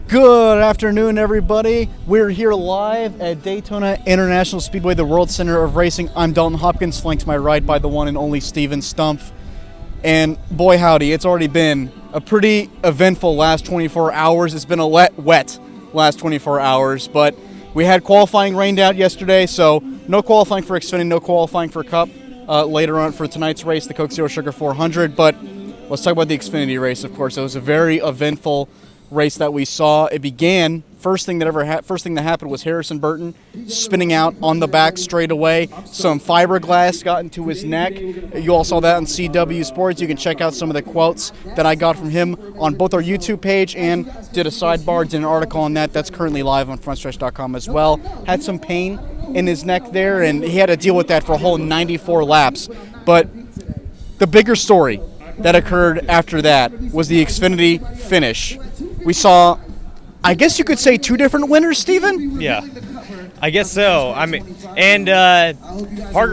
Good afternoon, everybody. We're here live at Daytona International Speedway, the World Center of Racing. I'm Dalton Hopkins, flanked to my right by the one and only Steven Stumpf. And boy howdy, it's already been a pretty eventful last 24 hours. It's been a wet last 24 hours, but we had qualifying rained out yesterday, so no qualifying for Xfinity, no qualifying for Cup later on for tonight's race, the Coke Zero Sugar 400. But let's talk about the Xfinity race, of course. It was a very eventful race that we saw. It began, first thing that happened was Harrison Burton spinning out on the back straight away. Some fiberglass got into his neck. You all saw that on CW Sports. You can check out some of the quotes that I got from him on both our YouTube page and did a sidebar, did an article on that. That's currently live on frontstretch.com as well. Had some pain in his neck there, and he had to deal with that for a whole 94 laps. But the bigger story that occurred after that was the Xfinity finish. We saw, I guess you could say, two different winners, Steven? Yeah, I guess so. Parker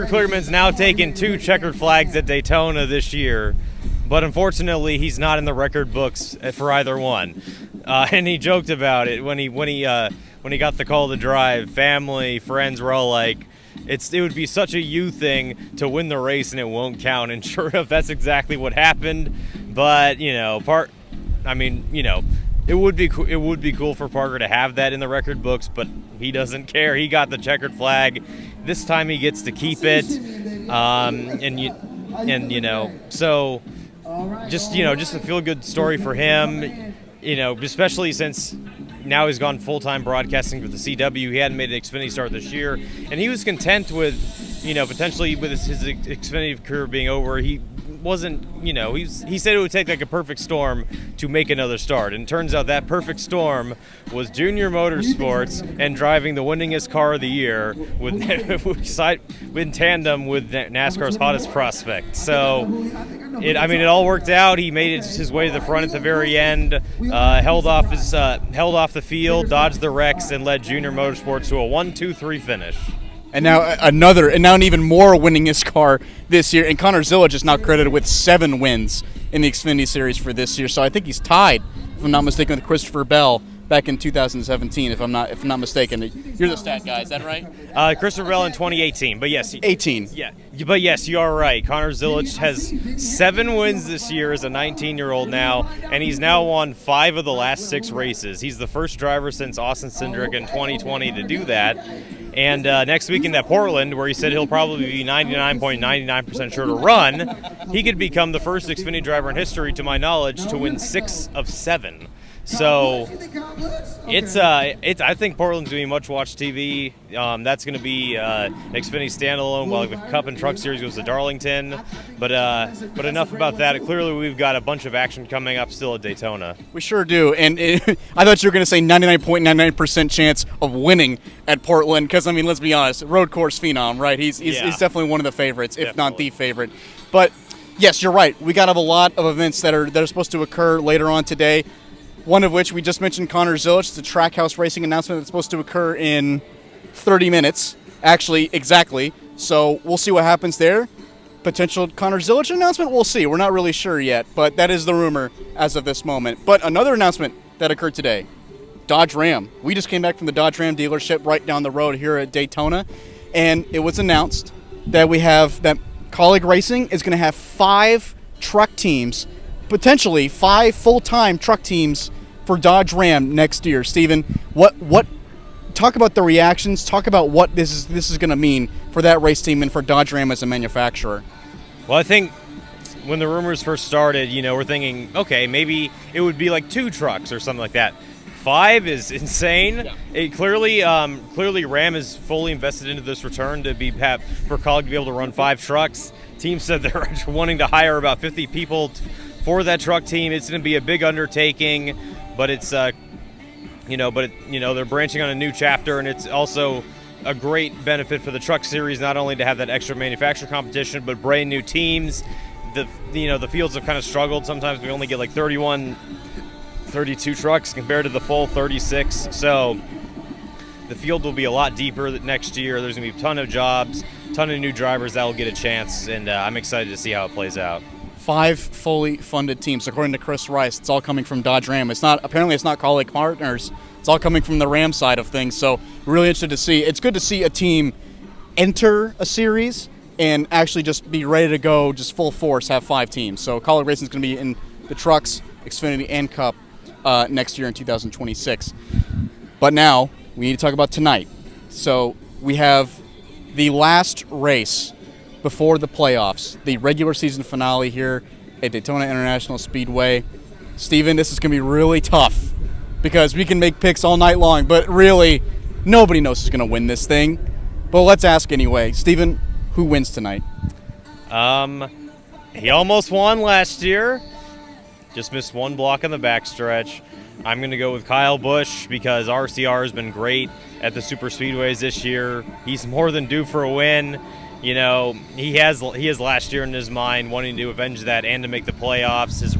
Kligerman's now taken 2 checkered flags at Daytona this year, but unfortunately he's not in the record books for either one. And he joked about it when he got the call to drive. Family, friends were all like, it would be such a you thing to win the race and it won't count. And sure enough, that's exactly what happened. But it would be cool for Parker to have that in the record books, but he doesn't care. He got the checkered flag. This time he gets to keep it. So just a feel good story for him. Especially since now he's gone full-time broadcasting for the CW. He hadn't made an Xfinity start this year, and he was content with, potentially with his Xfinity career being over. He wasn't, he said it would take like a perfect storm to make another start. And it turns out that perfect storm was Junior Motorsports and driving the winningest car of the year in tandem with NASCAR's hottest prospect. So, it all worked out. He made his way to the front at the very end, held off the field, dodged the wrecks, and led Junior Motorsports to a 1-2-3 finish. And now an even more winningest car this year. And Connor Zilisch is now credited with 7 wins in the Xfinity Series for this year. So I think he's tied, if I'm not mistaken, with Christopher Bell back in 2017. If I'm not mistaken, you're the stat guy. Is that right? Christopher Bell in 2018. But yes, 18. Yeah, but yes, you are right. Connor Zilisch has 7 wins this year as a 19-year-old now, and he's now won 5 of the last 6 races. He's the first driver since Austin Cindric in 2020 to do that. And next weekend at Portland, where he said he'll probably be 99.99% sure to run, he could become the first Xfinity driver in history, to my knowledge, to win 6 of 7. So I think Portland's going to be much-watched TV. That's going to be an Xfinity standalone while the Cup and Truck Series goes to Darlington. But enough about that. Clearly, we've got a bunch of action coming up still at Daytona. We sure do. And I thought you were going to say 99.99% chance of winning at Portland because, let's be honest, road course phenom, right? He's definitely one of the favorites, if not the favorite. But, yes, you're right. We got to have a lot of events that are supposed to occur later on today. One of which we just mentioned, Connor Zilisch, the Trackhouse Racing announcement that's supposed to occur in 30 minutes. Actually, exactly. So we'll see what happens there. Potential Connor Zilisch announcement, we'll see. We're not really sure yet, but that is the rumor as of this moment. But another announcement that occurred today, Dodge Ram. We just came back from the Dodge Ram dealership right down the road here at Daytona, and it was announced that that Kaulig Racing is going to have 5 truck teams, potentially 5 full-time truck teams for Dodge Ram next year. Steven, what talk about the reactions, talk about what this is going to mean for that race team and for Dodge Ram as a manufacturer. Well, I think when the rumors first started, we're thinking, okay, maybe it would be like 2 trucks or something like that. 5 is insane. Yeah. It clearly Ram is fully invested into this return for Kaulig to be able to run 5 trucks. Team said they're wanting to hire about 50 people for that truck team. It's going to be a big undertaking, but it's they're branching on a new chapter, and it's also a great benefit for the Truck Series, not only to have that extra manufacturer competition, but brand new teams. The fields have kind of struggled. Sometimes we only get like 31, 32 trucks compared to the full 36. So the field will be a lot deeper next year. There's going to be a ton of jobs, ton of new drivers that will get a chance, and I'm excited to see how it plays out. 5 fully funded teams, according to Chris Rice. It's all coming from Dodge Ram. It's not colleague partners. It's all coming from the Ram side of things. So really interested to see. It's good to see a team enter a series and actually just be ready to go, just full force, have 5 teams. So Colleague Racing is going to be in the Trucks, Xfinity, and Cup next year in 2026. But now we need to talk about tonight. So we have the last race before the playoffs, the regular season finale here at Daytona International Speedway. Steven, this is going to be really tough because we can make picks all night long, but really nobody knows who's going to win this thing. But let's ask anyway. Steven, who wins tonight? He almost won last year. Just missed one block in the backstretch. I'm going to go with Kyle Busch because RCR has been great at the super speedways this year. He's more than due for a win. You know, he has last year in his mind wanting to avenge that and to make the playoffs. His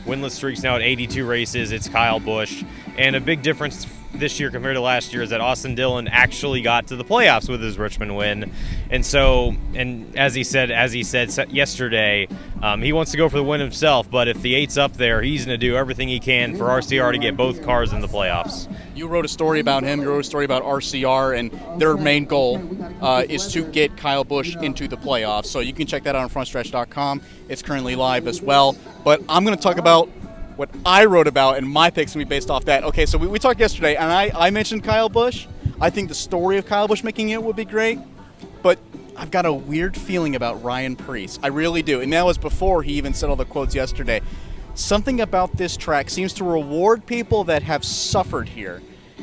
winless streak's now at 82 races. It's Kyle Busch. And a big difference this year compared to last year is that Austin Dillon actually got to the playoffs with his Richmond win. And so, and as he said yesterday, he wants to go for the win himself, but if the 8's up there, he's going to do everything he can for RCR to get both cars in the playoffs. You wrote a story about him. You wrote a story about RCR, and their main goal is to get Kyle Busch into the playoffs. So you can check that out on frontstretch.com. It's currently live as well. But I'm going to talk about what I wrote about, and my pick's going to be based off that. Okay, so we talked yesterday, and I mentioned Kyle Busch. I think the story of Kyle Busch making it would be great, but I've got a weird feeling about Ryan Preece. I really do, and that was before he even said all the quotes yesterday. Something about this track seems to reward people that have suffered here,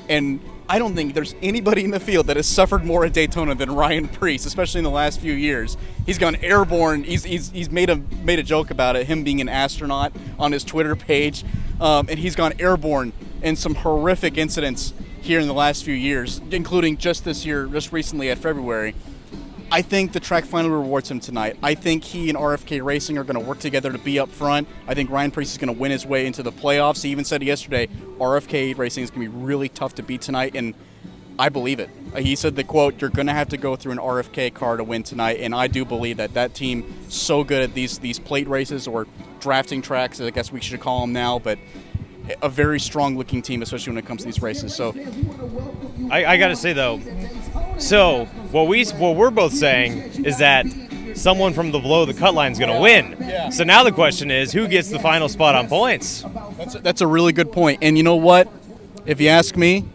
and I don't think there's anybody in the field that has suffered more at Daytona than Ryan Preece, especially in the last few years. He's gone airborne. He's made a joke about it, him being an astronaut on his Twitter page, and he's gone airborne in some horrific incidents here in the last few years, including just this year, just recently at February. I think the track finally rewards him tonight. I think he and RFK Racing are going to work together to be up front. I think Ryan Preece is going to win his way into the playoffs. He even said yesterday, RFK Racing is going to be really tough to beat tonight, and I believe it. He said the quote, "You're going to have to go through an RFK car to win tonight," and I do believe that team is so good at these plate races, or drafting tracks, I guess we should call them now, but a very strong-looking team, especially when it comes to these races. So, I got to say though, so what we're both saying is that someone from below the cut line is going to win. Yeah. So now the question is, who gets the final spot on points? That's a really good point. And you know what? If you ask me,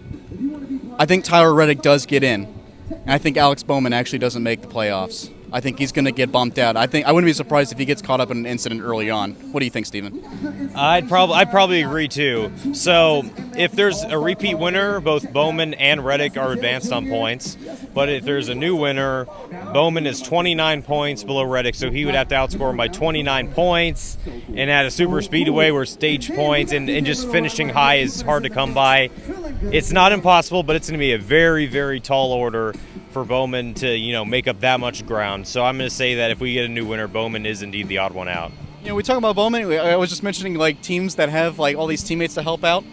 I think Tyler Reddick does get in. And I think Alex Bowman actually doesn't make the playoffs. I think he's going to get bumped out. I wouldn't be surprised if he gets caught up in an incident early on. What do you think, Steven? I'd probably agree too. So if there's a repeat winner, both Bowman and Reddick are advanced on points. But if there's a new winner, Bowman is 29 points below Reddick, so he would have to outscore him by 29 points. And at a super speedway where stage points and just finishing high is hard to come by, it's not impossible, but it's going to be a very, very tall order for Bowman to, make up that much ground. So I'm going to say that if we get a new winner, Bowman is indeed the odd one out. We talk about Bowman. I was just mentioning teams that have all these teammates to help out.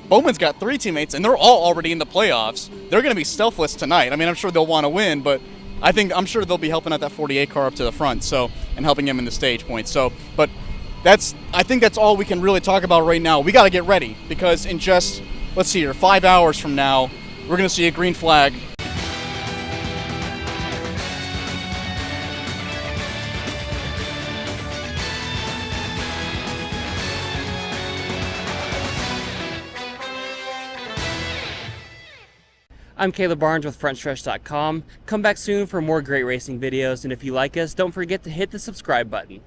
Bowman's got 3 teammates, and they're all already in the playoffs. They're going to be selfless tonight. I mean, I'm sure they'll want to win, but I'm sure they'll be helping out that 48 car up to the front, and helping him in the stage points. But I think that's all we can really talk about right now. We got to get ready because in just, let's see here, 5 hours from now, we're going to see a green flag. I'm Caleb Barnes with Frontstretch.com. Come back soon for more great racing videos, and if you like us, don't forget to hit the subscribe button.